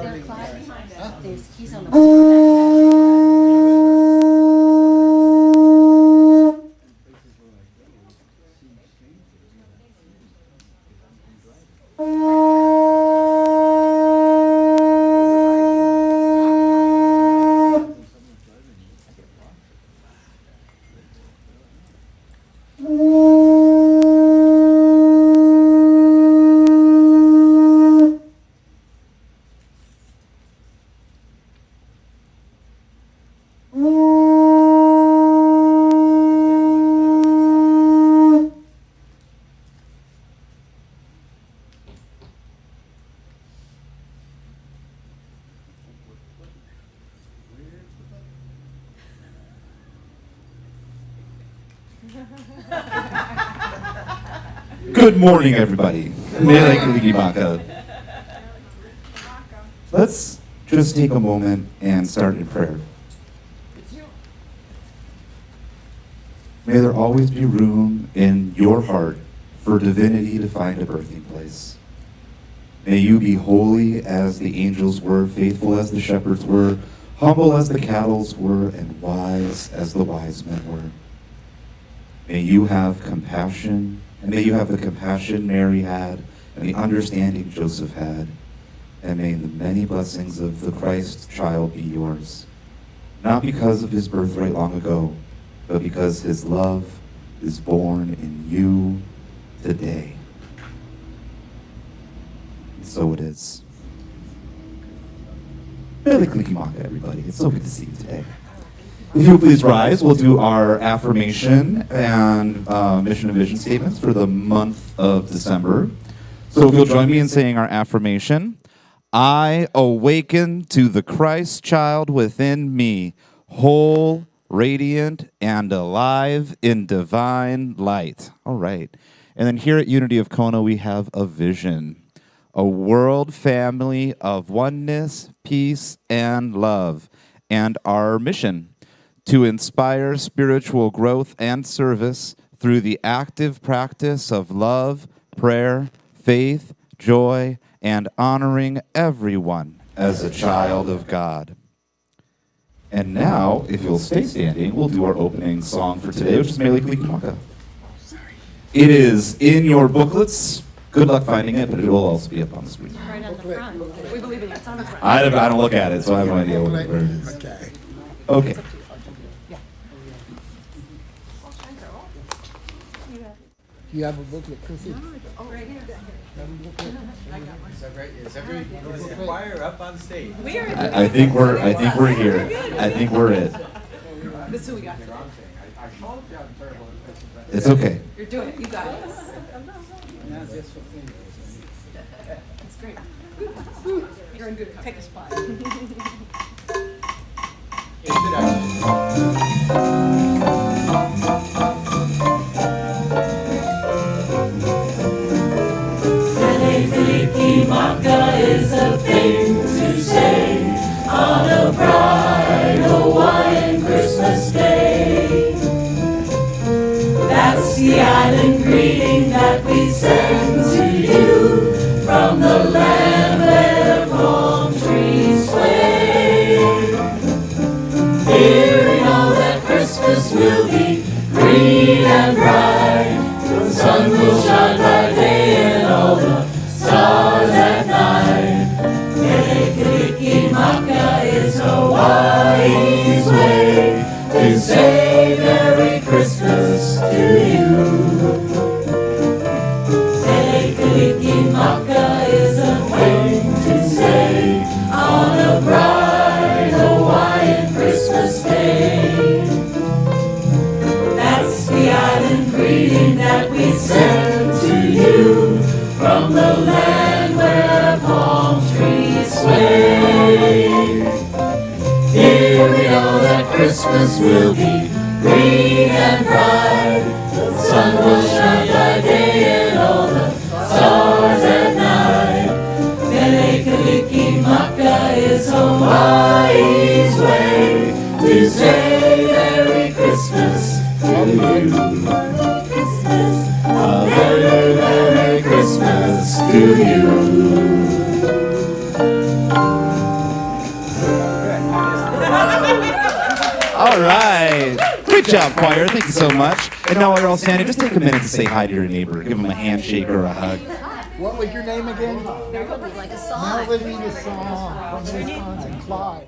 There's keys on the back. Good morning, everybody. Let's just take a moment and start in prayer. May there always be room in your heart for divinity to find a birthing place. May you be holy as the angels were, faithful as the shepherds were, humble as the cattle were, and wise as the wise men were. May you have compassion, and may you have the compassion Mary had, and the understanding Joseph had, and may the many blessings of the Christ child be yours, not because of his birthright long ago, but because his love is born in you today. And so it is. Merry Kalikimaka, everybody. It's so good to see you today. If you will please rise, we'll do our affirmation and mission and vision statements for the month of December. So if you'll join me in saying our affirmation. I awaken to the Christ child within me, whole, radiant, and alive in divine light. All right. And then here at Unity of Kona, we have a vision, a world family of oneness, peace, and love, and our mission to inspire spiritual growth and service through the active practice of love, prayer, faith, joy, and honoring everyone as a child of God. And now, if you'll stay standing, we'll do our opening song for today, which is Mele Kalikimaka. It is in your booklets. Good luck finding it, but it will also be up on the screen. Right on the front. We believe in it. It's on the front. I don't look at it, so I have no idea where it is. Okay. You have a booklet, Chrissy? Oh, right here. Is every choir up on stage? I think we're here. I think we're it. This is who we got. It's okay. You're doing it. You got it. That's great. You're in good. Take a spot. Kalikimaka is a thing to say on a bright Hawaiian Christmas day. That's the island greeting that we send to you from the land where palm trees sway. Here we know that Christmas will be green and bright. The sun will shine by day and all the stars at night. Mele Kalikimaka is Hawaii's way to say Merry Christmas to you. Mele Kalikimaka is a thing to say on a bright Hawaiian Christmas day. That's the island greeting that we send to you from the land where palm trees sway. Here we know that Christmas will be green and bright. The sun will shine by day and all the stars at night. Mele Kalikimaka is Hawaii's way to say Merry Christmas to you. A very Merry Christmas to you. right. Great job, choir. Thank you so much. And now while you're all standing, just take a minute to say hi to your neighbor. Give him a handshake or a hug. What was your name again? Melody, like a song. Melody the song from Wisconsin, Clyde.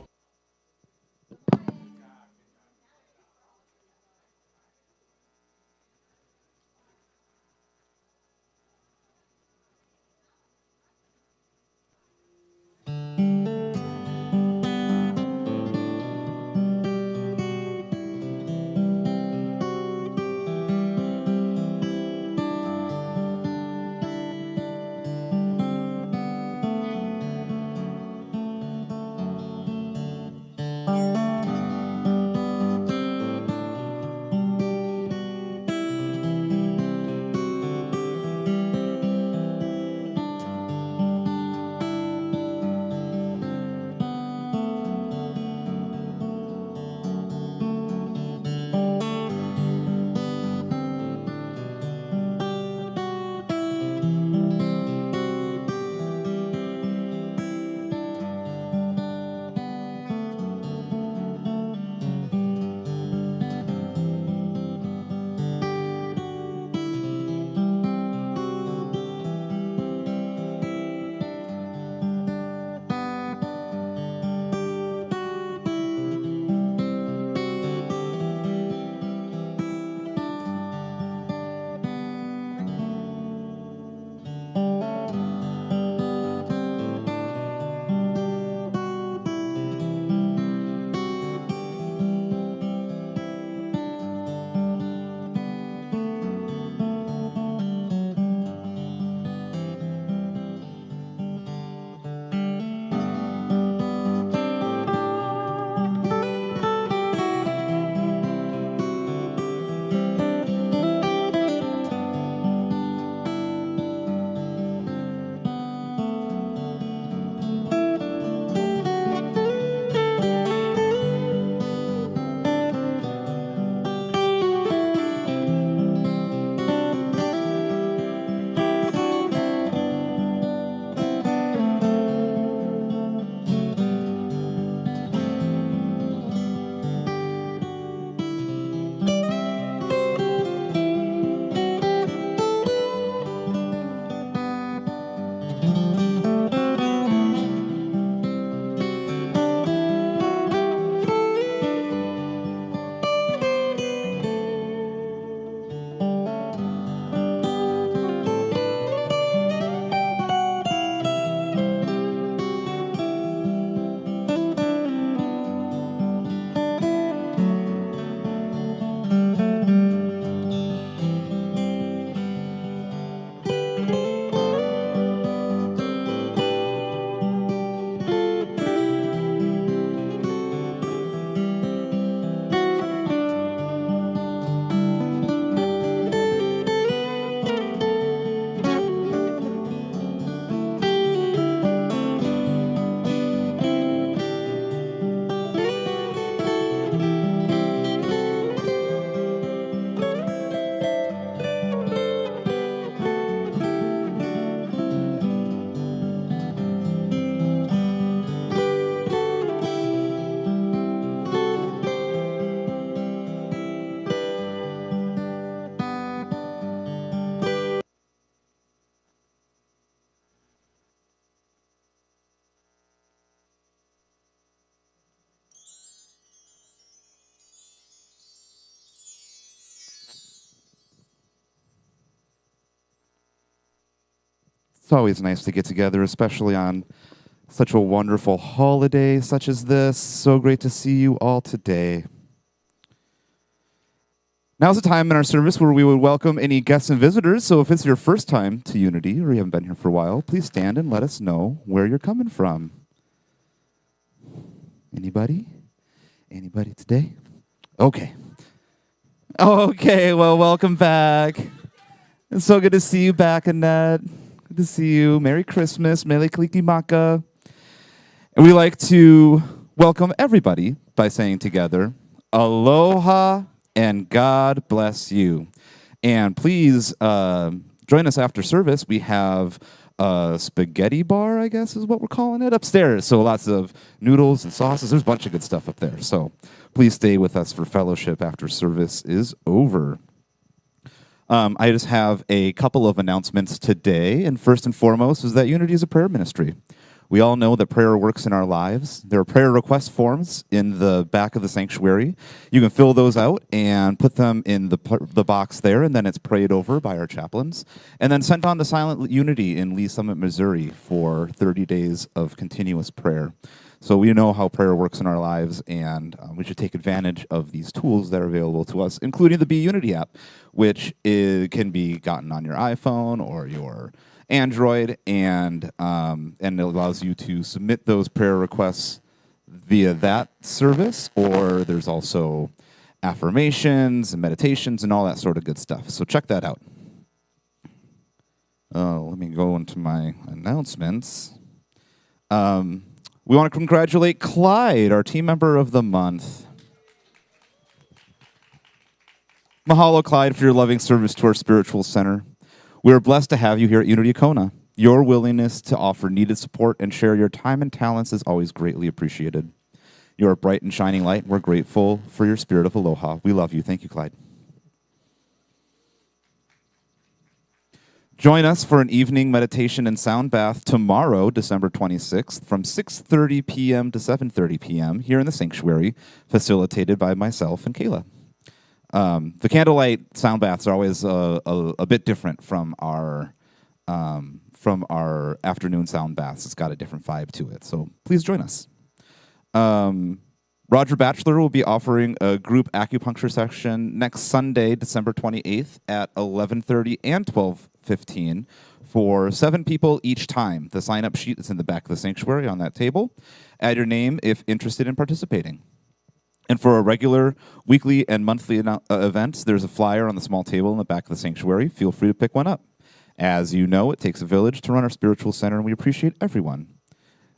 It's always nice to get together, especially on such a wonderful holiday such as this. So great to see you all today. Now's the time in our service where we would welcome any guests and visitors. So if it's your first time to Unity or you haven't been here for a while, please stand and let us know where you're coming from. Anybody? Anybody today? Okay. Okay, well, welcome back. It's so good to see you back, Annette. Good to see you. Merry Christmas. Mele Kalikimaka. And we like to welcome everybody by saying together, Aloha and God bless you. And please join us after service. We have spaghetti bar, I guess is what we're calling it, upstairs. So lots of noodles and sauces. There's a bunch of good stuff up there. So please stay with us for fellowship after service is over. I just have a couple of announcements today. And first and foremost is that Unity is a prayer ministry. We all know that prayer works in our lives. There are prayer request forms in the back of the sanctuary. You can fill those out and put them in the box there, and then it's prayed over by our chaplains, and then sent on to Silent Unity in Lee Summit, Missouri for 30 days of continuous prayer. So we know how prayer works in our lives, and we should take advantage of these tools that are available to us, including the Be Unity app, which can be gotten on your iPhone or your Android, and it allows you to submit those prayer requests via that service, or there's also affirmations and meditations and all that sort of good stuff. So check that out. Let me go into my announcements. We want to congratulate Clyde, our team member of the month. Mahalo, Clyde, for your loving service to our spiritual center. We are blessed to have you here at Unity Kona. Your willingness to offer needed support and share your time and talents is always greatly appreciated. You are a bright and shining light. We're grateful for your spirit of aloha. We love you. Thank you, Clyde. Join us for an evening meditation and sound bath tomorrow, December 26th, from 6:30 p.m. to 7:30 p.m. here in the sanctuary, facilitated by myself and Kayla. The candlelight sound baths are always a bit different from our afternoon sound baths. It's got a different vibe to it, so please join us. Roger Batchelor will be offering a group acupuncture session next Sunday, December 28th at 11:30 and 12:15 for 7 people each time. The sign-up sheet is in the back of the sanctuary on that table. Add your name if interested in participating. And for our regular weekly and monthly events, there's a flyer on the small table in the back of the sanctuary. Feel free to pick one up. As you know, it takes a village to run our spiritual center, and we appreciate everyone.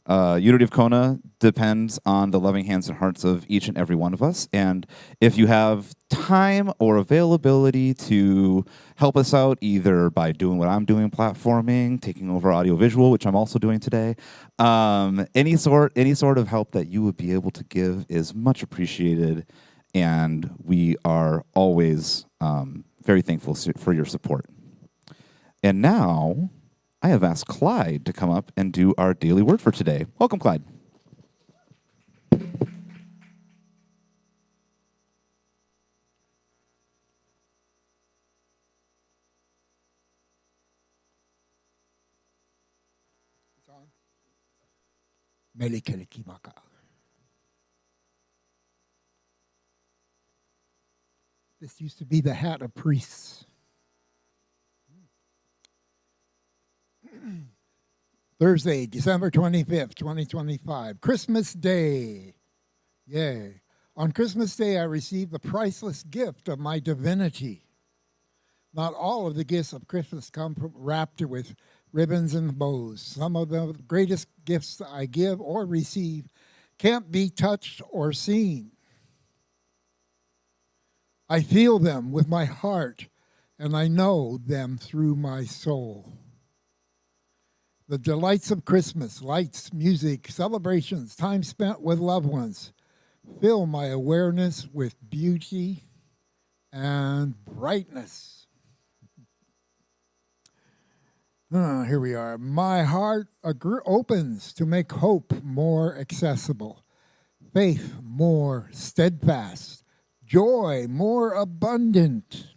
Unity of Kona depends on the loving hands and hearts of each and every one of us. And if you have time or availability to help us out, either by doing what I'm doing, platforming, taking over audiovisual, which I'm also doing today, any sort of help that you would be able to give is much appreciated. And we are always very thankful for your support. And now I have asked Clyde to come up and do our daily word for today. Welcome, Clyde. Melikelikimaka. This used to be the hat of priests. Thursday, December 25th, 2025, Christmas Day. Yay. On Christmas Day, I received the priceless gift of my divinity. Not all of the gifts of Christmas come wrapped with ribbons and bows. Some of the greatest gifts I give or receive can't be touched or seen. I feel them with my heart, and I know them through my soul. The delights of Christmas, lights, music, celebrations, time spent with loved ones, fill my awareness with beauty and brightness. Here we are. My heart opens to make hope more accessible, faith more steadfast, joy more abundant.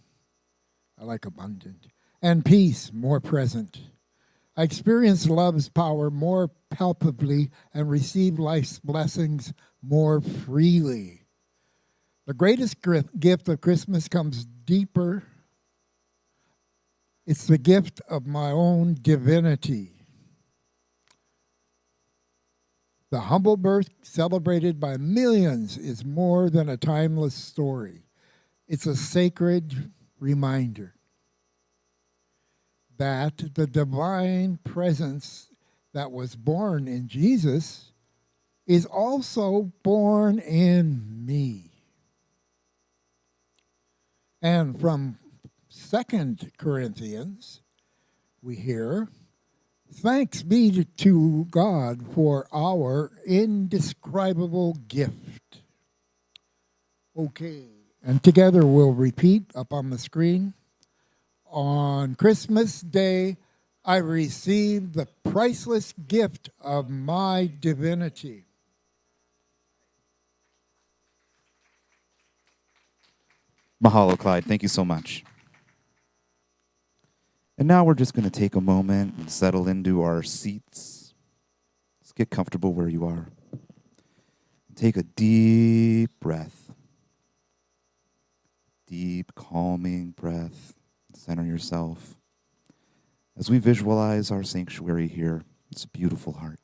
I like abundant. And peace more present. I experience love's power more palpably and receive life's blessings more freely. The greatest gift of Christmas comes deeper. It's the gift of my own divinity. The humble birth celebrated by millions is more than a timeless story. It's a sacred reminder that the divine presence that was born in Jesus is also born in me. And from 2 Corinthians, we hear, Thanks be to God for our indescribable gift. Okay, and together we'll repeat up on the screen. On Christmas Day, I received the priceless gift of my divinity. Mahalo, Clyde. Thank you so much. And now we're just going to take a moment and settle into our seats. Let's get comfortable where you are. Take a deep breath. Deep, calming breath. Center yourself. As we visualize our sanctuary here, it's a beautiful heart.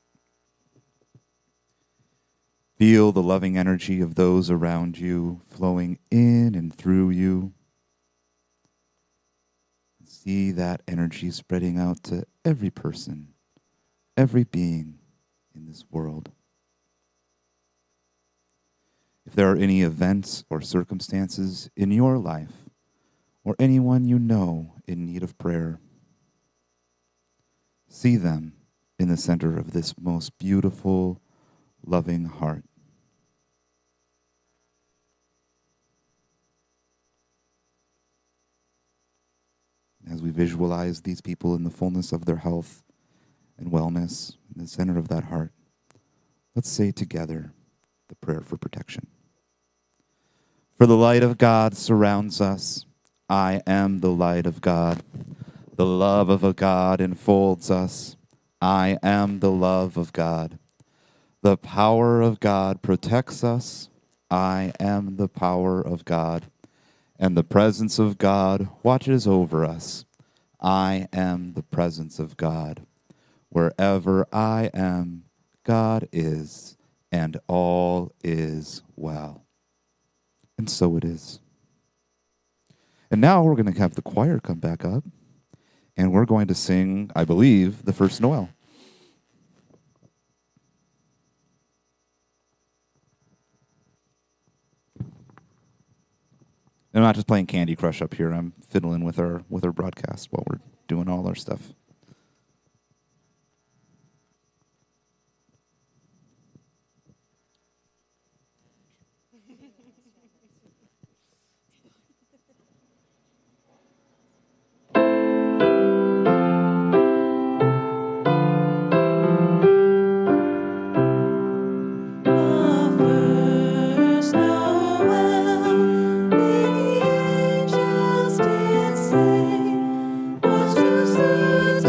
Feel the loving energy of those around you flowing in and through you. See that energy spreading out to every person, every being in this world. If there are any events or circumstances in your life or anyone you know in need of prayer, see them in the center of this most beautiful, loving heart. As we visualize these people in the fullness of their health and wellness in the center of that heart, let's say together the prayer for protection. For the light of God surrounds us. I am the light of God. The love of a God enfolds us. I am the love of God. The power of God protects us. I am the power of God. And the presence of God watches over us. I am the presence of God. Wherever I am, God is, and all is well. And so it is. And now we're going to have the choir come back up, and we're going to sing, I believe, the first Noel. I'm not just playing Candy Crush up here. I'm fiddling with our broadcast while we're doing all our stuff. Angels did say, "What you see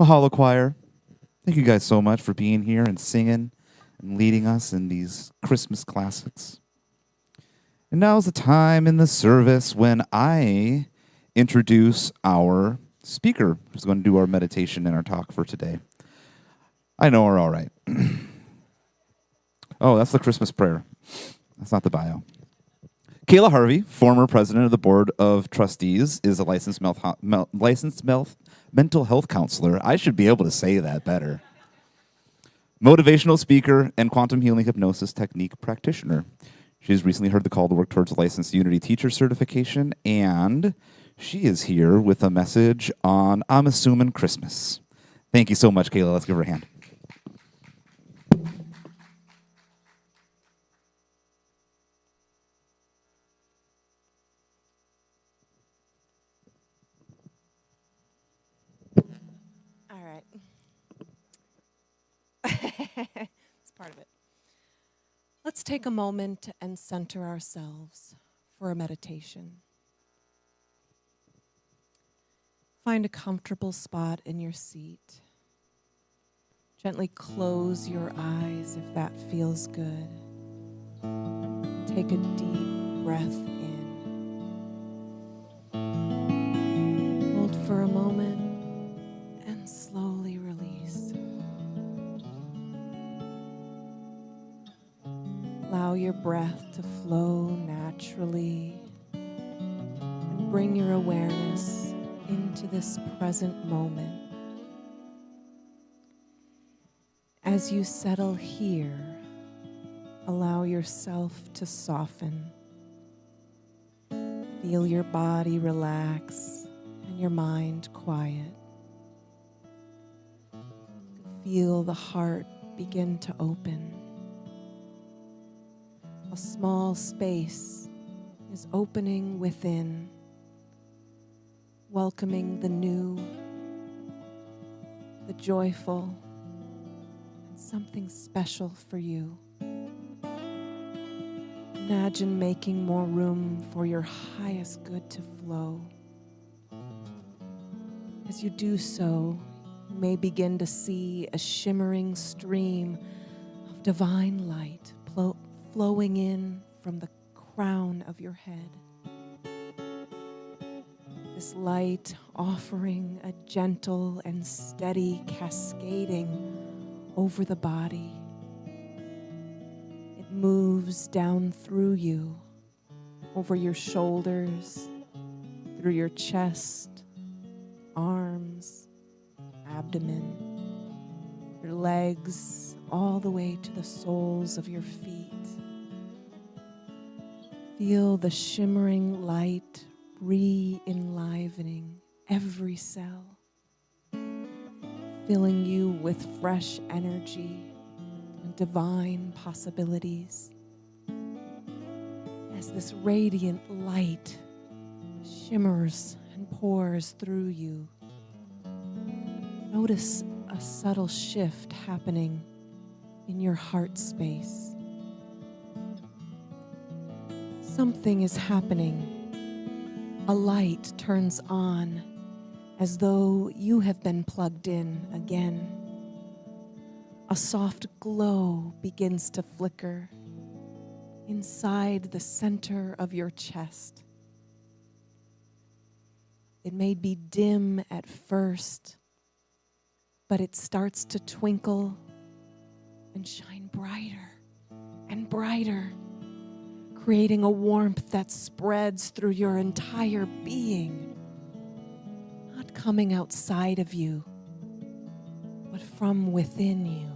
Mahalo Choir, thank you guys so much for being here and singing and leading us in these Christmas classics. And now's the time in the service when I introduce our speaker who's going to do our meditation and our talk for today. I know her all right. Oh, that's the Christmas prayer. That's not the bio. Kayla Harvey, former president of the Board of Trustees, is a licensed mental health counselor. I should be able to say that better. Motivational speaker and quantum healing hypnosis technique practitioner. She's recently heard the call to work towards a licensed Unity teacher certification, and she is here with a message on I'm Assuming Christmas. Thank you so much, Kayla. Let's give her a hand. All right. It's part of it. Let's take a moment and center ourselves for a meditation. Find a comfortable spot in your seat. Gently close your eyes if that feels good. Take a deep breath in. Hold for a moment and slowly release. Allow your breath to flow naturally and bring your awareness into this present moment. As you settle here, allow yourself to soften. Feel your body relax and your mind quiet. Feel the heart begin to open. A small space is opening within, welcoming the new, the joyful, and something special for you. Imagine making more room for your highest good to flow. As you do so, you may begin to see a shimmering stream of divine light flowing in from the crown of your head. This light offering a gentle and steady cascading over the body. It moves down through you, over your shoulders, through your chest, arms, abdomen, your legs, all the way to the soles of your feet. Feel the shimmering light re-enlivening every cell, filling you with fresh energy and divine possibilities. As this radiant light shimmers and pours through you, notice a subtle shift happening in your heart space. Something is happening. A light turns on as though you have been plugged in again. A soft glow begins to flicker inside the center of your chest. It may be dim at first, but it starts to twinkle and shine brighter and brighter, creating a warmth that spreads through your entire being, not coming outside of you, but from within you.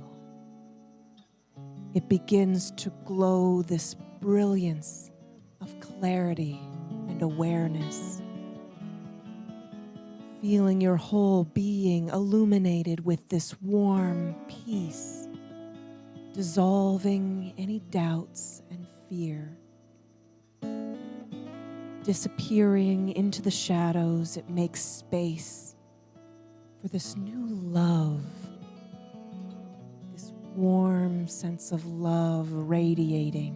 It begins to glow this brilliance of clarity and awareness, feeling your whole being illuminated with this warm peace, dissolving any doubts and fear. Disappearing into the shadows, it makes space for this new love, this warm sense of love radiating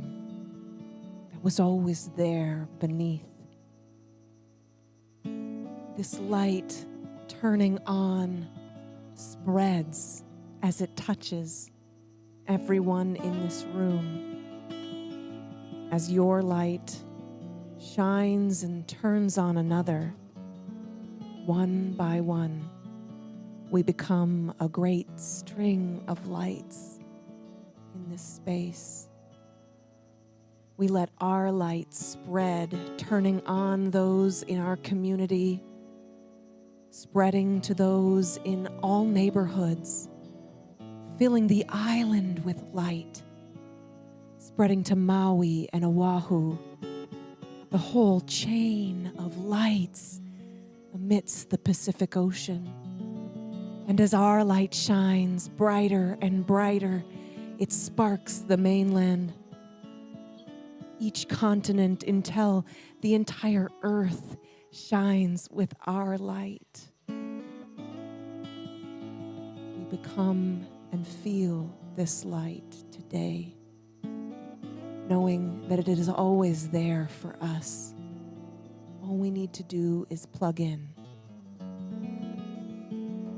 that was always there beneath. This light turning on spreads as it touches everyone in this room. As your light shines and turns on another, one by one, we become a great string of lights in this space. We let our light spread, turning on those in our community, spreading to those in all neighborhoods, filling the island with light, spreading to Maui and Oahu, the whole chain of lights amidst the Pacific Ocean. And as our light shines brighter and brighter, it sparks the mainland, each continent, until the entire earth shines with our light. We become and feel this light today, knowing that it is always there for us. All we need to do is plug in.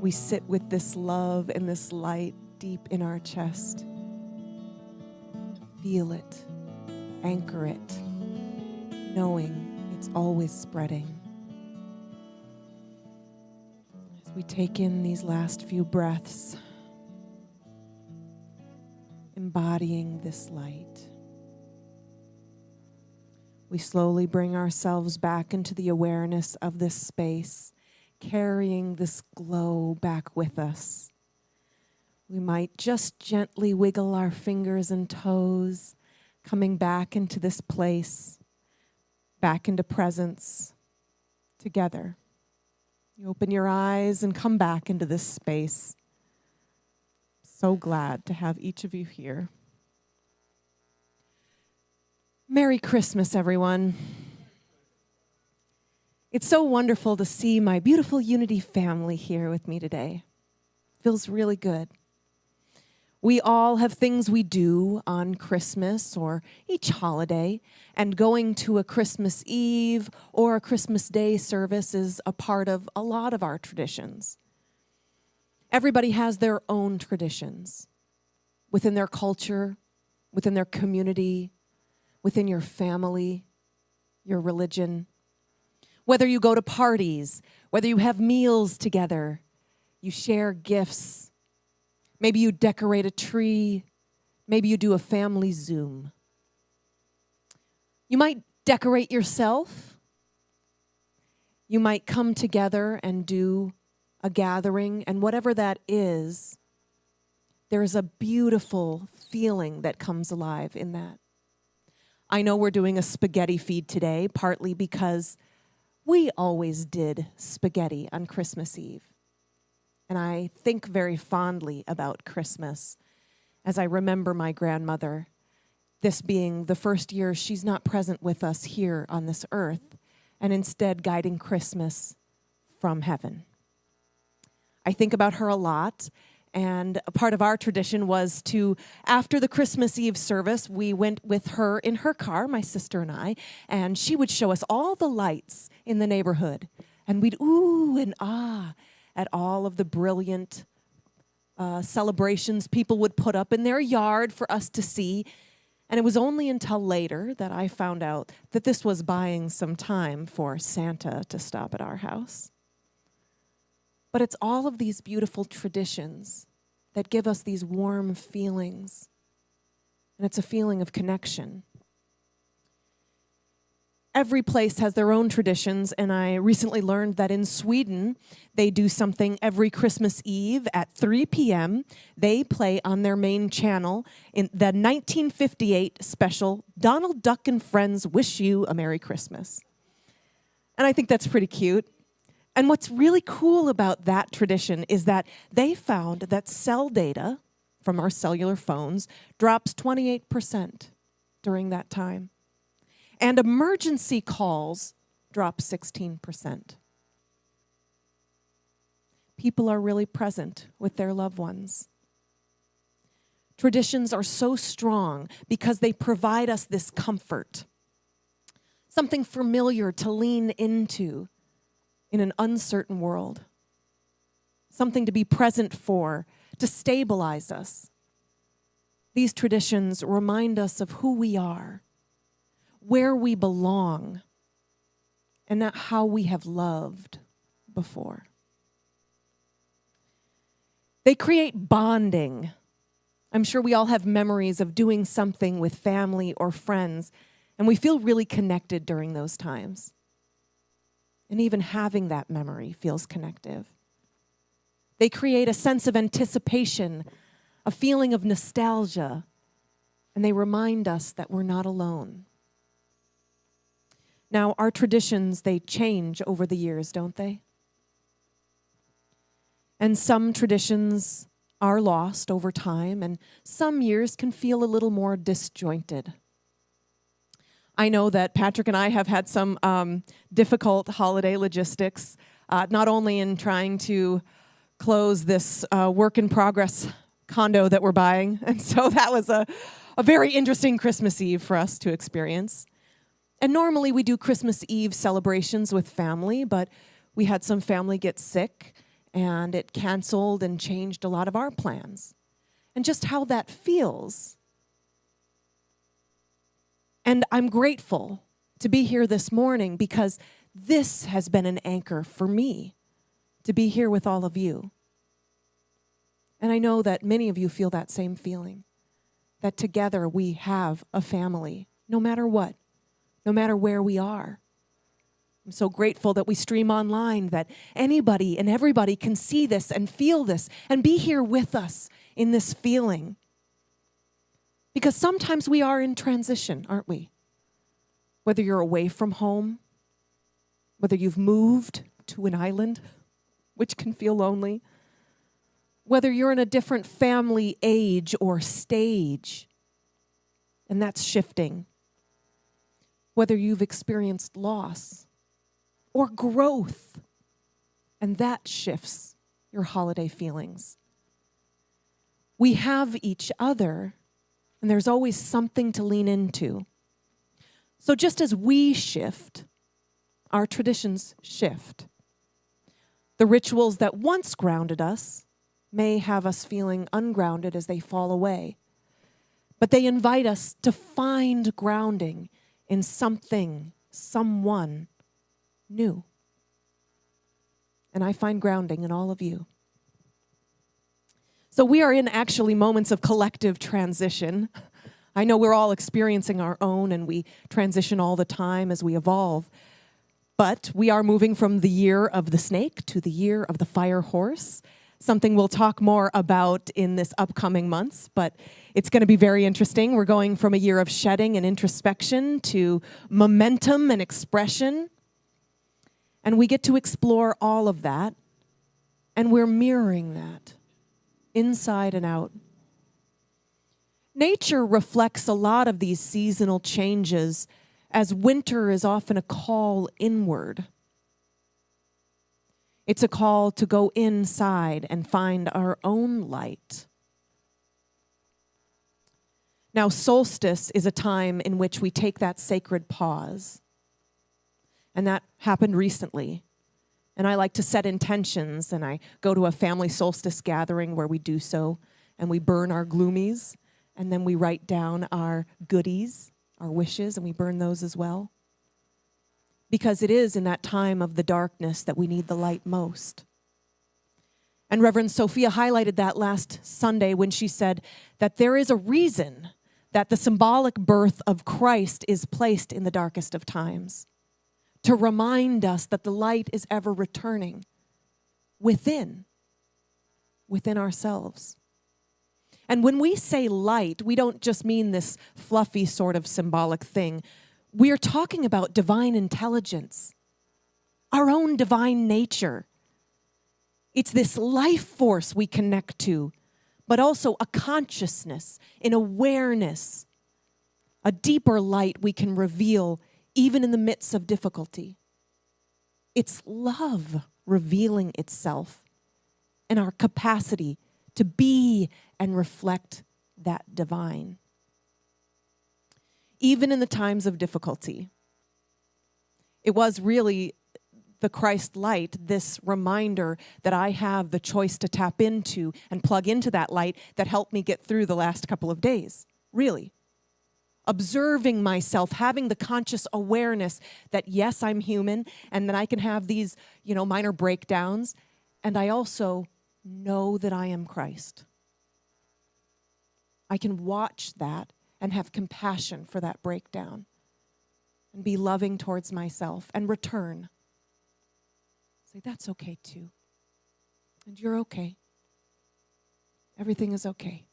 We sit with this love and this light deep in our chest. Feel it, anchor it, knowing it's always spreading. As we take in these last few breaths, embodying this light, we slowly bring ourselves back into the awareness of this space, carrying this glow back with us. We might just gently wiggle our fingers and toes, coming back into this place, back into presence, together. You open your eyes and come back into this space. So glad to have each of you here. Merry Christmas, everyone. It's so wonderful to see my beautiful Unity family here with me today. Feels really good. We all have things we do on Christmas or each holiday, and going to a Christmas Eve or a Christmas Day service is a part of a lot of our traditions. Everybody has their own traditions within their culture, within their community, within your family, your religion. Whether you go to parties, whether you have meals together, you share gifts. Maybe you decorate a tree. Maybe you do a family Zoom. You might decorate yourself. You might come together and do a gathering, and whatever that is, there's a beautiful feeling that comes alive in that. I know we're doing a spaghetti feed today, partly because we always did spaghetti on Christmas Eve. And I think very fondly about Christmas as I remember my grandmother, this being the first year she's not present with us here on this earth, and instead guiding Christmas from heaven. I think about her a lot, and a part of our tradition was to, after the Christmas Eve service, we went with her in her car, my sister and I, and she would show us all the lights in the neighborhood. And we'd ooh and ah at all of the brilliant celebrations people would put up in their yard for us to see. And it was only until later that I found out that this was buying some time for Santa to stop at our house. But it's all of these beautiful traditions that give us these warm feelings. And it's a feeling of connection. Every place has their own traditions, and I recently learned that in Sweden, they do something every Christmas Eve at 3 p.m. They play on their main channel in the 1958 special, Donald Duck and Friends Wish You a Merry Christmas. And I think that's pretty cute. And what's really cool about that tradition is that they found that cell data from our cellular phones drops 28% during that time. And emergency calls drop 16%. People are really present with their loved ones. Traditions are so strong because they provide us this comfort, something familiar to lean into in an uncertain world. something to be present for, to stabilize us. These traditions remind us of who we are, where we belong, and not how we have loved before. They create bonding. I'm sure we all have memories of doing something with family or friends, and we feel really connected during those times. And even having that memory feels connective. They create a sense of anticipation, a feeling of nostalgia, and they remind us that we're not alone. Now, our traditions, they change over the years, don't they? And some traditions are lost over time, and some years can feel a little more disjointed. I know that Patrick and I have had some difficult holiday logistics, not only in trying to close this work-in-progress condo that we're buying, and so that was a very interesting Christmas Eve for us to experience. And normally we do Christmas Eve celebrations with family, but we had some family get sick, and it canceled and changed a lot of our plans. And just how that feels. And I'm grateful to be here this morning because this has been an anchor for me to be here with all of you. And I know that many of you feel that same feeling, that together we have a family, no matter what, no matter where we are. I'm so grateful that we stream online, that anybody and everybody can see this and feel this and be here with us in this feeling. Because sometimes we are in transition, aren't we? Whether you're away from home, whether you've moved to an island, which can feel lonely, whether you're in a different family age or stage, and that's shifting, whether you've experienced loss or growth, and that shifts your holiday feelings. We have each other, and there's always something to lean into. So just as we shift, our traditions shift. The rituals that once grounded us may have us feeling ungrounded as they fall away, but they invite us to find grounding in something, someone new. And I find grounding in all of you. So we are in actually moments of collective transition. I know we're all experiencing our own, and we transition all the time as we evolve. But we are moving from the year of the snake to the year of the fire horse, something we'll talk more about in this upcoming months, but it's going to be very interesting. We're going from a year of shedding and introspection to momentum and expression. And we get to explore all of that, and we're mirroring that inside and out. Nature reflects a lot of these seasonal changes, as winter is often a call inward. It's a call to go inside and find our own light. Now, solstice is a time in which we take that sacred pause. And that happened recently. And I like to set intentions, and I go to a family solstice gathering where we do so, and we burn our gloomies, and then we write down our goodies, our wishes, and we burn those as well. Because it is in that time of the darkness that we need the light most. And Reverend Sophia highlighted that last Sunday when she said that there is a reason that the symbolic birth of Christ is placed in the darkest of times, to remind us that the light is ever returning within ourselves. And when we say light, we don't just mean this fluffy sort of symbolic thing. We are talking about divine intelligence, our own divine nature. It's this life force we connect to, but also a consciousness, an awareness, a deeper light we can reveal even in the midst of difficulty. It's love revealing itself and our capacity to be and reflect that divine. Even in the times of difficulty, it was really the Christ light, this reminder that I have the choice to tap into and plug into that light that helped me get through the last couple of days. Really. Observing myself, having the conscious awareness that yes, I'm human and that I can have these, minor breakdowns. And I also know that I am Christ. I can watch that and have compassion for that breakdown and be loving towards myself and return. Say, that's okay too. And you're okay. Everything is okay.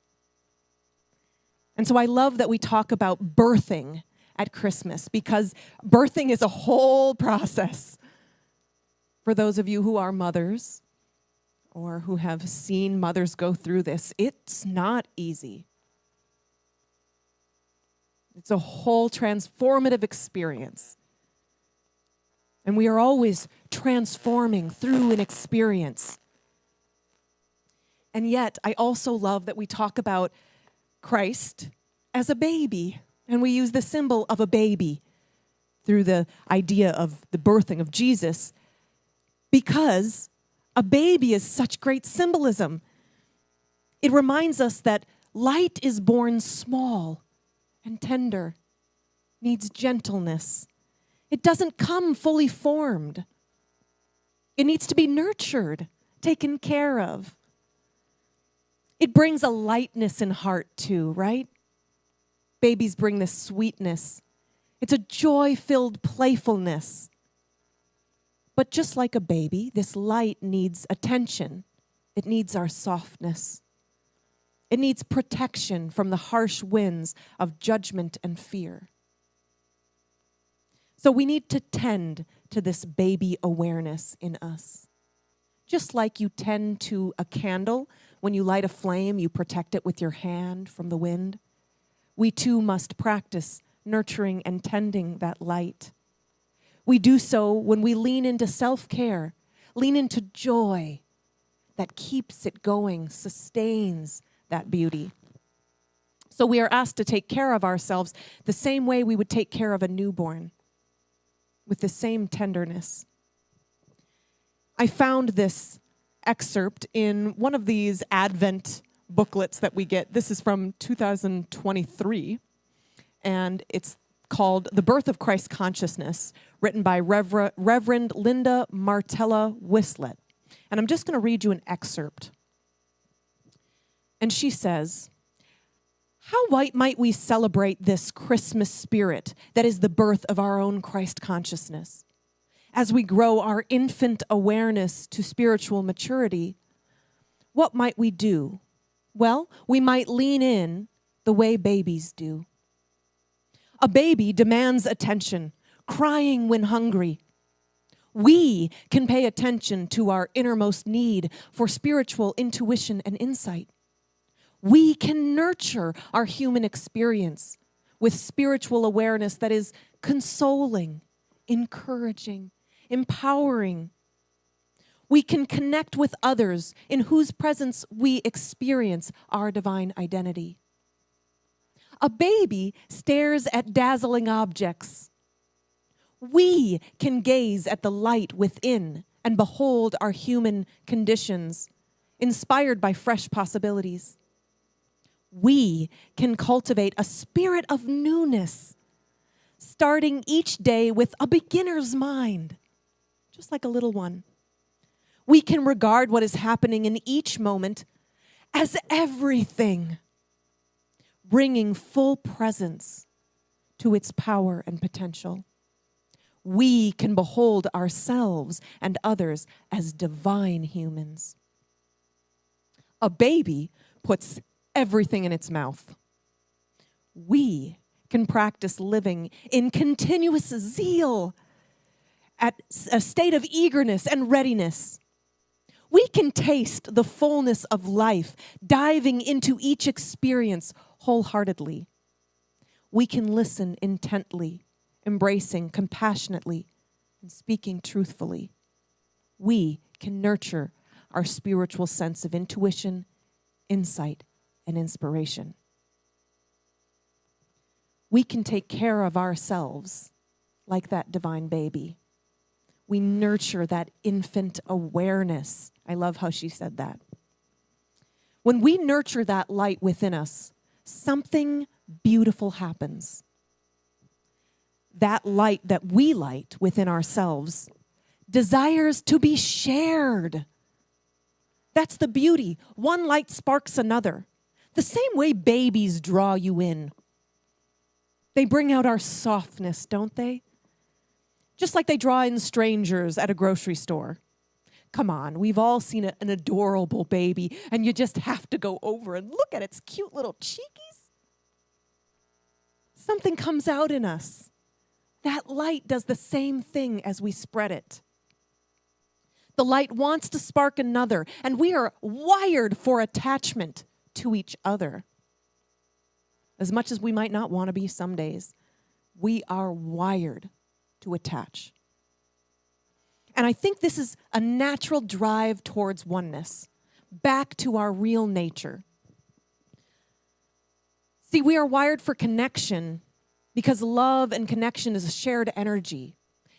And so I love that we talk about birthing at Christmas, because birthing is a whole process. For those of you who are mothers or who have seen mothers go through this, it's not easy. It's a whole transformative experience. And we are always transforming through an experience. And yet, I also love that we talk about Christ as a baby. And we use the symbol of a baby through the idea of the birthing of Jesus, because a baby is such great symbolism. It reminds us that light is born small and tender, needs gentleness. It doesn't come fully formed. It needs to be nurtured, taken care of. It brings a lightness in heart too, right? Babies bring this sweetness. It's a joy-filled playfulness. But just like a baby, this light needs attention. It needs our softness. It needs protection from the harsh winds of judgment and fear. So we need to tend to this baby awareness in us. Just like you tend to a candle, when you light a flame, you protect it with your hand from the wind. We too must practice nurturing and tending that light. We do so when we lean into self-care, lean into joy that keeps it going, sustains that beauty. So we are asked to take care of ourselves the same way we would take care of a newborn, with the same tenderness. I found this excerpt in one of these Advent booklets that we get. This is from 2023, and it's called The Birth of Christ Consciousness, written by Reverend Linda Martella Whistlet. And I'm just going to read you an excerpt. And she says, how might we celebrate this Christmas spirit that is the birth of our own Christ consciousness? As we grow our infant awareness to spiritual maturity, what might we do? Well, we might lean in the way babies do. A baby demands attention, crying when hungry. We can pay attention to our innermost need for spiritual intuition and insight. We can nurture our human experience with spiritual awareness that is consoling, encouraging, empowering. We can connect with others in whose presence we experience our divine identity. A baby stares at dazzling objects. We can gaze at the light within and behold our human conditions, inspired by fresh possibilities. We can cultivate a spirit of newness, starting each day with a beginner's mind, just like a little one. We can regard what is happening in each moment as everything, bringing full presence to its power and potential. We can behold ourselves and others as divine humans. A baby puts everything in its mouth. We can practice living in continuous zeal, at a state of eagerness and readiness. We can taste the fullness of life, diving into each experience wholeheartedly. We can listen intently, embracing compassionately, and speaking truthfully. We can nurture our spiritual sense of intuition, insight, and inspiration. We can take care of ourselves like that divine baby. We nurture that infant awareness. I love how she said that. When we nurture that light within us, something beautiful happens. That light that we light within ourselves desires to be shared. That's the beauty. One light sparks another. The same way babies draw you in. They bring out our softness, don't they? Just like they draw in strangers at a grocery store. Come on, we've all seen an adorable baby, and you just have to go over and look at its cute little cheekies. Something comes out in us. That light does the same thing as we spread it. The light wants to spark another, and we are wired for attachment to each other. As much as we might not want to be some days, we are wired to attach. And I think this is a natural drive towards oneness, back to our real nature. See, we are wired for connection because love and connection is a shared energy.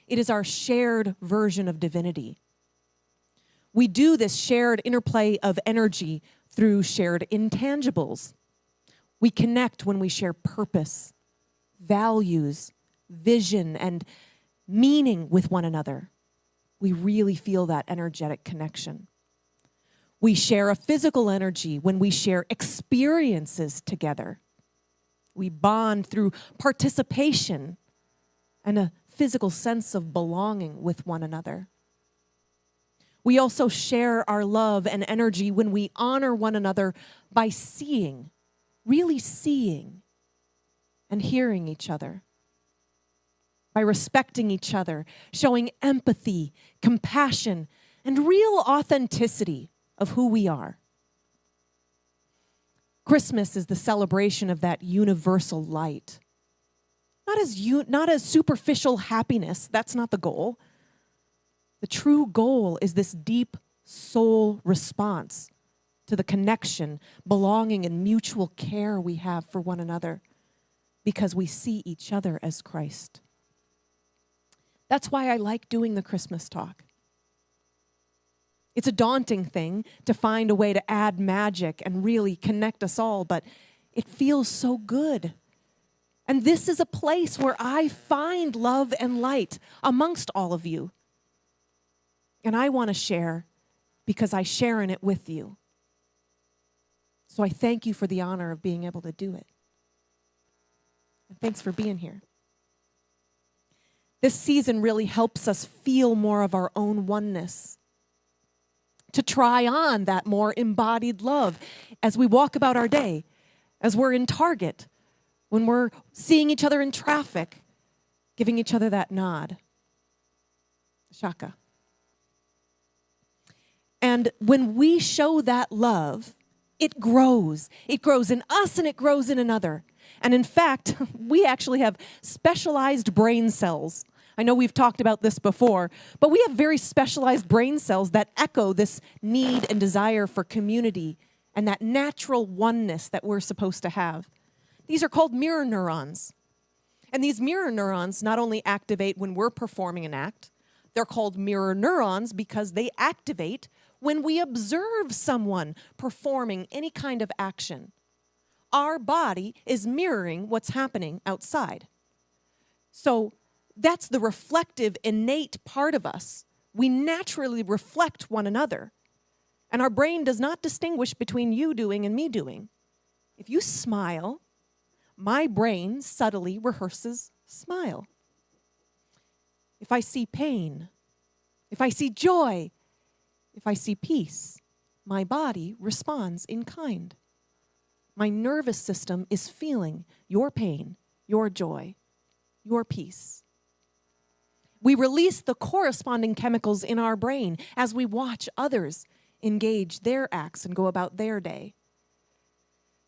It is our shared version of divinity. We do this shared interplay of energy through shared intangibles. We connect when we share purpose, values, vision, and meaning with one another. We really feel that energetic connection. We share a physical energy when we share experiences together. We bond through participation and a physical sense of belonging with one another. We also share our love and energy when we honor one another by seeing, really seeing, and hearing each other. By respecting each other, showing empathy, compassion, and real authenticity of who we are. Christmas is the celebration of that universal light. Not as superficial happiness, that's not the goal. The true goal is this deep soul response to the connection, belonging, and mutual care we have for one another because we see each other as Christ. That's why I like doing the Christmas talk. It's a daunting thing to find a way to add magic and really connect us all, but it feels so good. And this is a place where I find love and light amongst all of you. And I want to share because I share in it with you. So I thank you for the honor of being able to do it. And thanks for being here. This season really helps us feel more of our own oneness, to try on that more embodied love as we walk about our day, as we're in Target, when we're seeing each other in traffic, giving each other that nod. Shaka. And when we show that love, it grows. It grows in us and it grows in another. And in fact, we actually have specialized brain cells. I know we've talked about this before, but we have very specialized brain cells that echo this need and desire for community and that natural oneness that we're supposed to have. These are called mirror neurons. And these mirror neurons not only activate when we're performing an act, they're called mirror neurons because they activate when we observe someone performing any kind of action. Our body is mirroring what's happening outside. So that's the reflective, innate part of us. We naturally reflect one another. And our brain does not distinguish between you doing and me doing. If you smile, my brain subtly rehearses smile. If I see pain, if I see joy, if I see peace, my body responds in kind. My nervous system is feeling your pain, your joy, your peace. We release the corresponding chemicals in our brain as we watch others engage their acts and go about their day.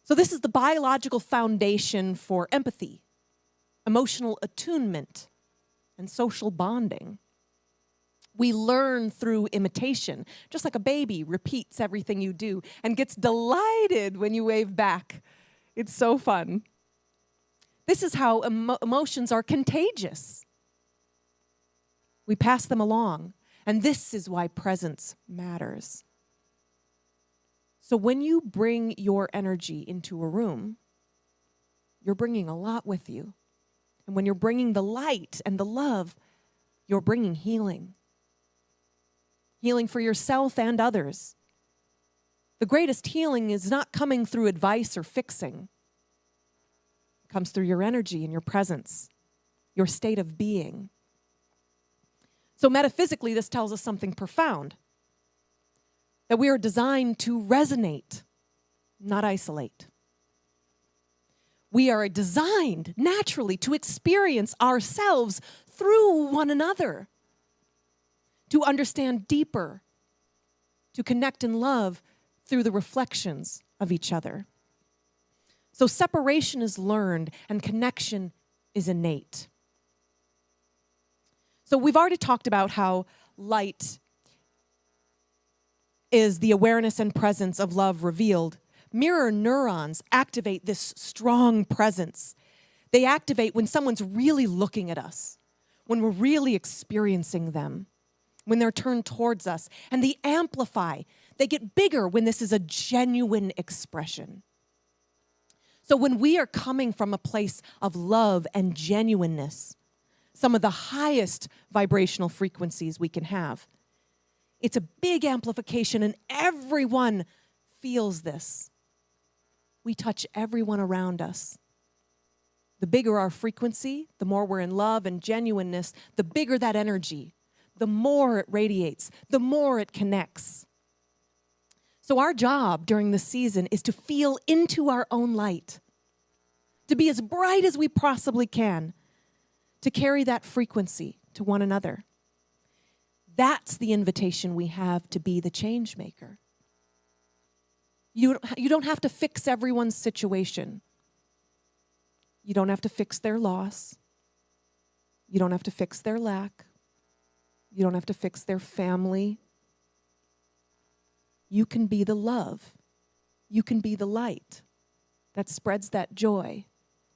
So this is the biological foundation for empathy, emotional attunement, and social bonding. We learn through imitation, just like a baby repeats everything you do and gets delighted when you wave back. It's so fun. This is how emotions are contagious. We pass them along. And this is why presence matters. So when you bring your energy into a room, you're bringing a lot with you. And when you're bringing the light and the love, you're bringing healing. Healing for yourself and others. The greatest healing is not coming through advice or fixing. It comes through your energy and your presence, your state of being. So metaphysically, this tells us something profound. That we are designed to resonate, not isolate. We are designed naturally to experience ourselves through one another, to understand deeper, to connect in love through the reflections of each other. So separation is learned and connection is innate. So we've already talked about how light is the awareness and presence of love revealed. Mirror neurons activate this strong presence. They activate when someone's really looking at us, when we're really experiencing them, when they're turned towards us. And they amplify. They get bigger when this is a genuine expression. So when we are coming from a place of love and genuineness, some of the highest vibrational frequencies we can have, it's a big amplification and everyone feels this. We touch everyone around us. The bigger our frequency, the more we're in love and genuineness, the bigger that energy, the more it radiates, the more it connects. So our job during this season is to feel into our own light, to be as bright as we possibly can, to carry that frequency to one another. That's the invitation we have to be the change maker. You don't have to fix everyone's situation. You don't have to fix their loss. You don't have to fix their lack. You don't have to fix their family. You can be the love. You can be the light that spreads that joy,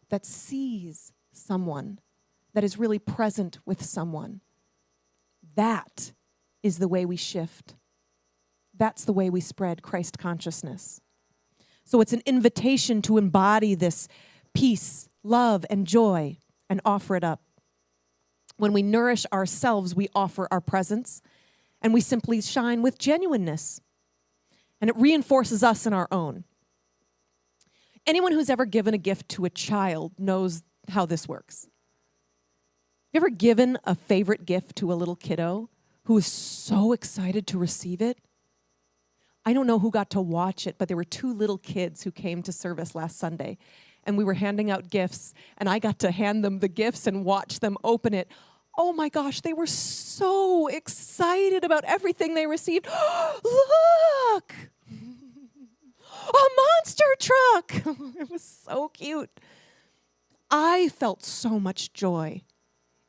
that sees someone, that is really present with someone. That is the way we shift. That's the way we spread Christ consciousness. So it's an invitation to embody this peace, love, and joy and offer it up. When we nourish ourselves, we offer our presence and we simply shine with genuineness. And it reinforces us in our own. Anyone who's ever given a gift to a child knows how this works. You ever given a favorite gift to a little kiddo who was so excited to receive it? I don't know who got to watch it, but there were 2 little kids who came to service last Sunday, and we were handing out gifts, and I got to hand them the gifts and watch them open it. Oh my gosh, they were so excited about everything they received. Look! A monster truck! It was so cute. I felt so much joy.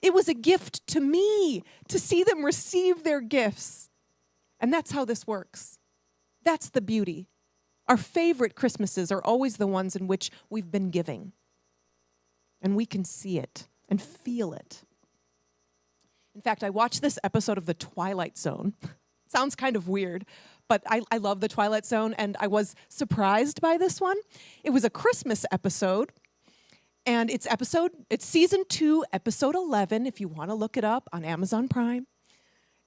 It was a gift to me to see them receive their gifts. And that's how this works. That's the beauty. Our favorite Christmases are always the ones in which we've been giving. And we can see it and feel it. In fact, I watched this episode of The Twilight Zone. Sounds kind of weird, but I love The Twilight Zone, and I was surprised by this one. It was a Christmas episode. And it's season 2, episode 11, if you want to look it up on Amazon Prime.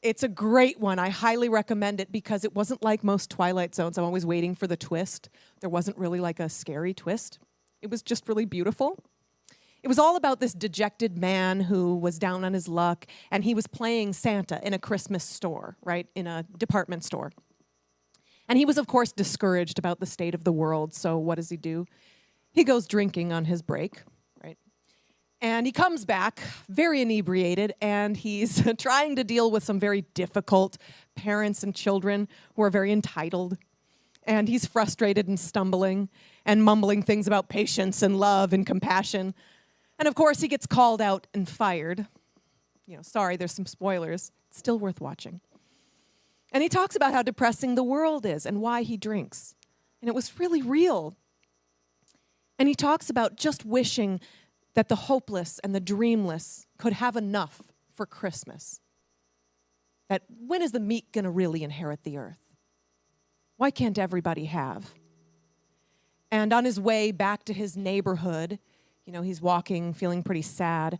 It's a great one. I highly recommend it because it wasn't like most Twilight Zones. I'm always waiting for the twist. There wasn't really like a scary twist. It was just really beautiful. It was all about this dejected man who was down on his luck, and he was playing Santa in a Christmas store, right, in a department store. And he was, of course, discouraged about the state of the world, so what does he do? He goes drinking on his break, right? And he comes back very inebriated, and he's trying to deal with some very difficult parents and children who are very entitled. And he's frustrated and stumbling and mumbling things about patience and love and compassion. And of course, he gets called out and fired. Sorry, there's some spoilers. It's still worth watching. And he talks about how depressing the world is and why he drinks. And it was really real. And he talks about just wishing that the hopeless and the dreamless could have enough for Christmas. that when is the meek going to really inherit the earth? Why can't everybody have? And on his way back to his neighborhood, he's walking, feeling pretty sad.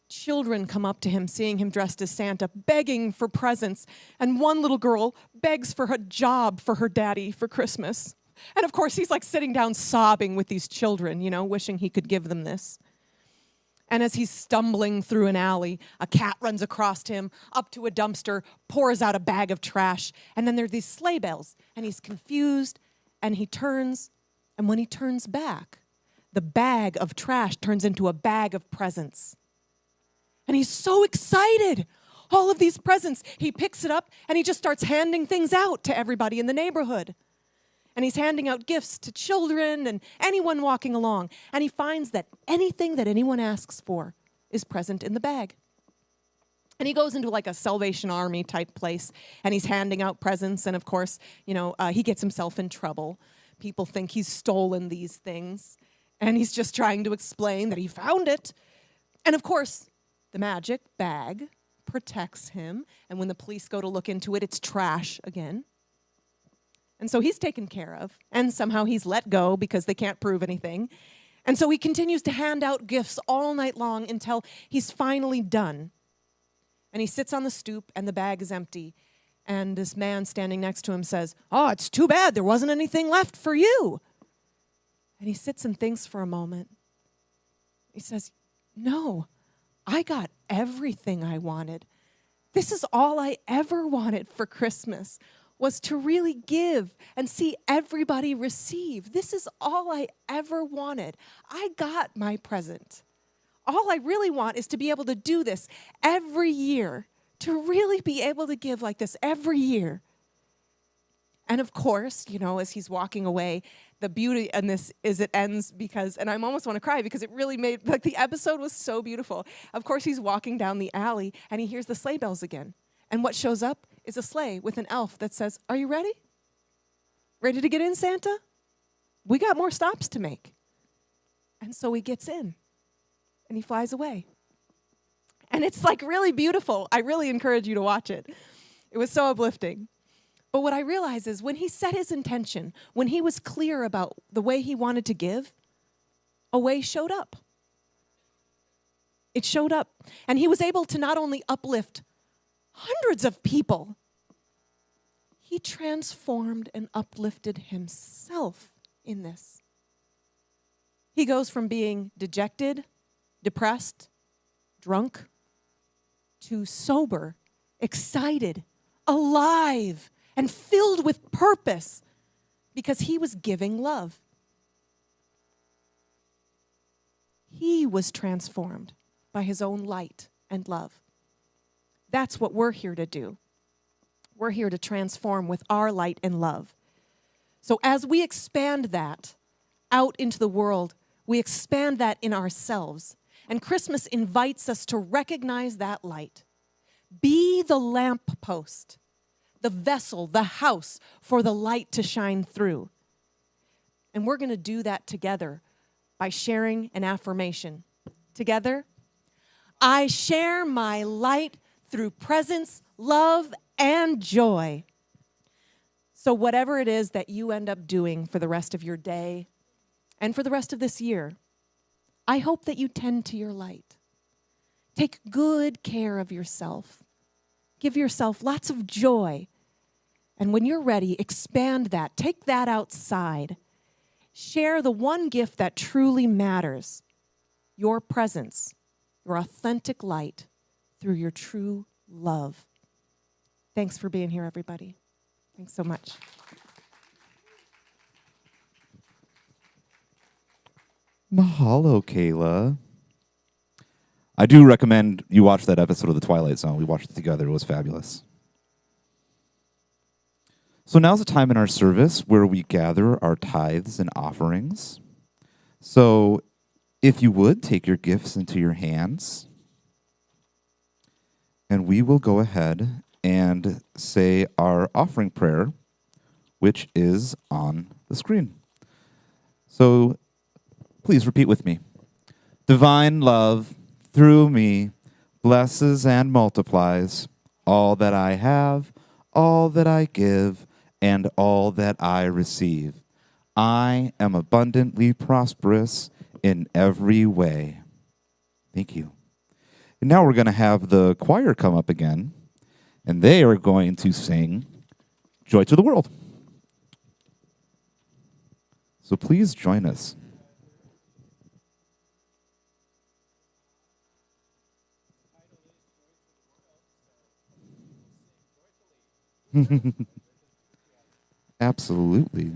Children come up to him, seeing him dressed as Santa, begging for presents. And one little girl begs for a job for her daddy for Christmas. And of course, he's like sitting down sobbing with these children, wishing he could give them this. And as he's stumbling through an alley, a cat runs across him, up to a dumpster, pours out a bag of trash, and then there are these sleigh bells, and he's confused, and he turns, and when he turns back, the bag of trash turns into a bag of presents. And he's so excited. All of these presents, he picks it up, and he just starts handing things out to everybody in the neighborhood. And he's handing out gifts to children and anyone walking along. And he finds that anything that anyone asks for is present in the bag. And he goes into like a Salvation Army type place, and he's handing out presents. And of course, he gets himself in trouble. People think he's stolen these things. And he's just trying to explain that he found it. And of course, the magic bag protects him. And when the police go to look into it, it's trash again. And so he's taken care of, and somehow he's let go because they can't prove anything. And so he continues to hand out gifts all night long until he's finally done. And he sits on the stoop, and the bag is empty. And this man standing next to him says, "Oh, it's too bad there wasn't anything left for you." And he sits and thinks for a moment. He says, "No, I got everything I wanted. This is all I ever wanted for Christmas, was to really give and see everybody receive. This is all I ever wanted. I got my present. All I really want is to be able to do this every year, to really be able to give like this every year." And of course, as he's walking away, the beauty in this is it ends because, and I almost want to cry because it really made, the episode was so beautiful. Of course, he's walking down the alley and he hears the sleigh bells again. And what shows up is a sleigh with an elf that says, "Are you ready? Ready to get in, Santa? We got more stops to make." And so he gets in and he flies away. And it's really beautiful. I really encourage you to watch it. It was so uplifting. But what I realize is when he set his intention, when he was clear about the way he wanted to give, a way showed up. It showed up. And he was able to not only uplift hundreds of people, he transformed and uplifted himself in this. He goes from being dejected, depressed, drunk, to sober, excited, alive, and filled with purpose because he was giving love. He was transformed by his own light and love. That's what we're here to do. We're here to transform with our light and love. So as we expand that out into the world, we expand that in ourselves. And Christmas invites us to recognize that light. Be the lamppost, the vessel, the house for the light to shine through. And we're going to do that together by sharing an affirmation. Together, I share my light through presence, love, and joy. So whatever it is that you end up doing for the rest of your day and for the rest of this year, I hope that you tend to your light. Take good care of yourself. Give yourself lots of joy. And when you're ready, expand that. Take that outside. Share the one gift that truly matters, your presence, your authentic light through your true love. Thanks for being here, everybody. Thanks so much. Mahalo, Kayla. I do recommend you watch that episode of The Twilight Zone. We watched it together. It was fabulous. So now's the time in our service where we gather our tithes and offerings. So if you would, take your gifts into your hands. And we will go ahead and say our offering prayer, which is on the screen. So please repeat with me. Divine love through me blesses and multiplies all that I have, all that I give, and all that I receive. I am abundantly prosperous in every way. Thank you. And now we're going to have the choir come up again, and they are going to sing Joy to the World. So please join us. Absolutely.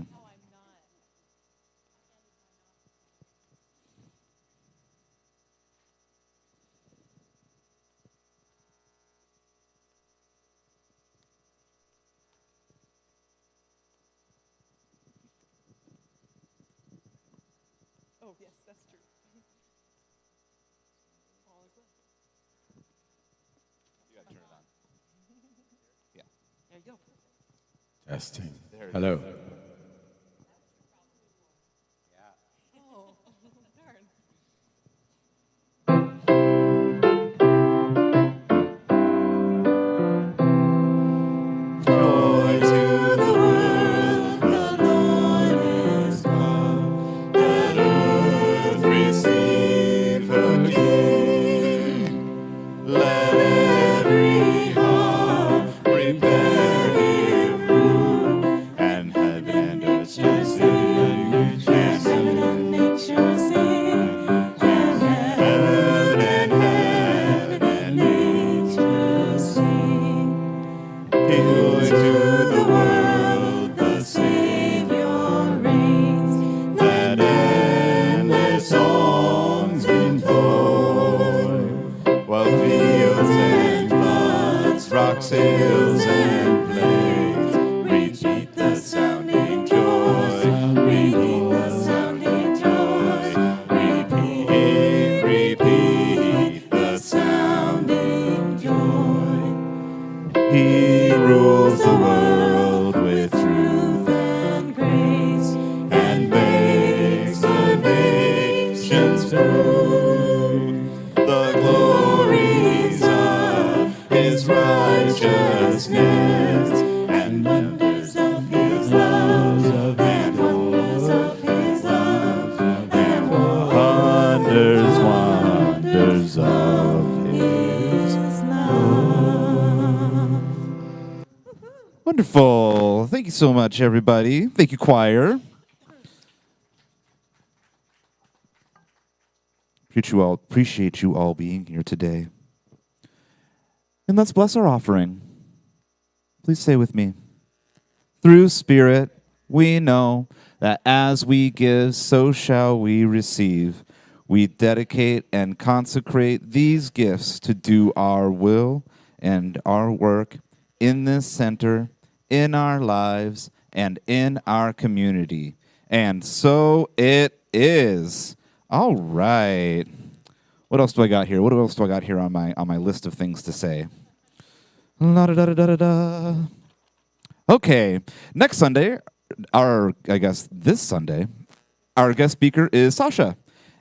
Oh, yes, that's true. You got to turn it on. Yeah. There you go. Testing. Hello. Oh, darn. Joy to the world, the Lord is come. Let earth receive her King. Let every heart prepare Him room, and heaven and earth shall sing, and heaven and nature sing, and heaven and nature sing. Joy to the world, the Savior reigns. Let endless songs be poured, while fields and floods, rocks, hills, and plains repeat the sounding joy. Repeat the sounding joy. Repeat the sounding joy. He rules the world with truth and grace, and makes the nations prove the glories of His righteousness, and wonders of His love, and wonders of His love, and wonders of His love. Wonderful. Thank you so much, everybody. Thank you, choir. Appreciate you all being here today. And let's bless our offering. Please say with me. Through Spirit, we know that as we give, so shall we receive. We dedicate and consecrate these gifts to do our will and our work in this center, in our lives, and in our community. And so it is. All right. What else do I got here? What else do I got here on my list of things to say? La-da-da-da-da-da. Okay, next Sunday, this Sunday, our guest speaker is Sasha,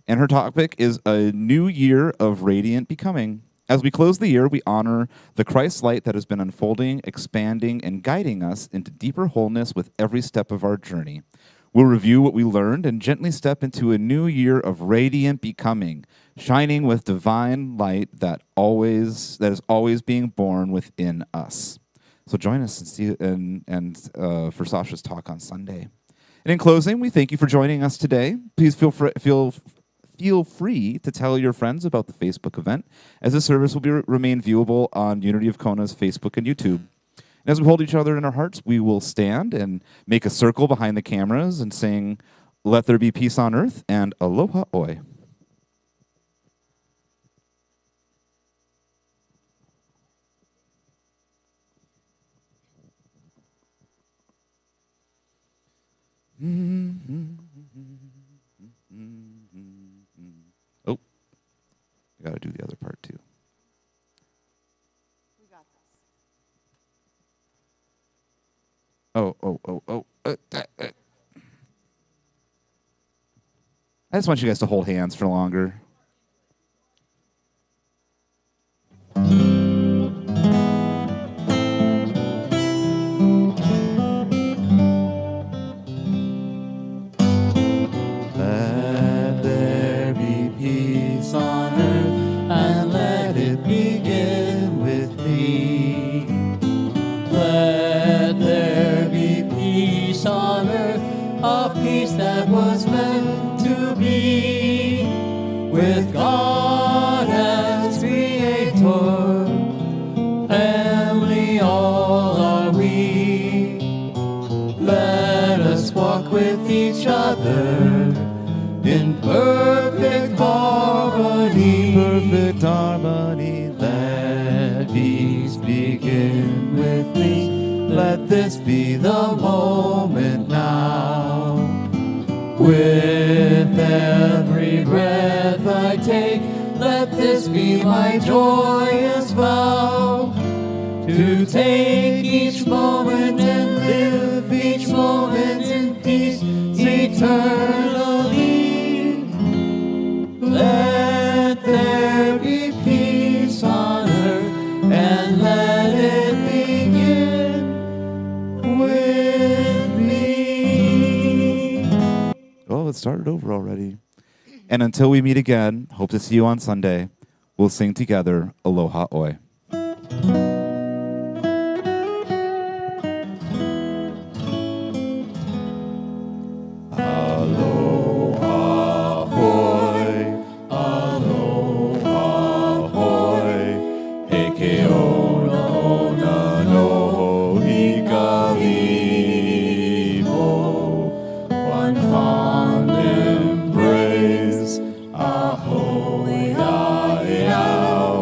and her topic is a new year of radiant becoming. As we close the year, we honor the Christ light that has been unfolding, expanding, and guiding us into deeper wholeness with every step of our journey. We'll review what we learned and gently step into a new year of radiant becoming, shining with divine light that is always being born within us. So join us for Sasha's talk on Sunday. And in closing, we thank you for joining us today. Please feel free to tell your friends about the Facebook event, as the service will remain viewable on Unity of Kona's Facebook and YouTube. And as we hold each other in our hearts, we will stand and make a circle behind the cameras and sing, "Let There Be Peace on Earth" and "Aloha Oi." Oh, I got to do the other part too. We got this. Oh. I just want you guys to hold hands for longer. with God as creator. Family all are we. Let us walk with each other in perfect harmony. Perfect harmony. Let peace begin with me. Let this be the moment now. With every breath I take, let this be my joyous vow. To take each moment and live each moment in peace eternally. Let there be peace on earth, and let it begin with me. Oh, it started over already. And until we meet again, hope to see you on Sunday. We'll sing together, Aloha Oi. Aloha hoi, aloha hoi, e ke ona ona no hika lipo. One fond embrace, ahoy, ai-ao,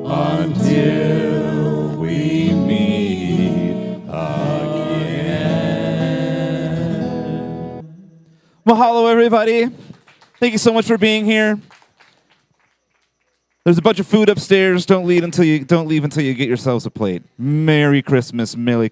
until we meet again. Mahalo, everybody. Thank you so much for being here. There's a bunch of food upstairs. Don't leave until you get yourselves a plate. Merry Christmas, Merry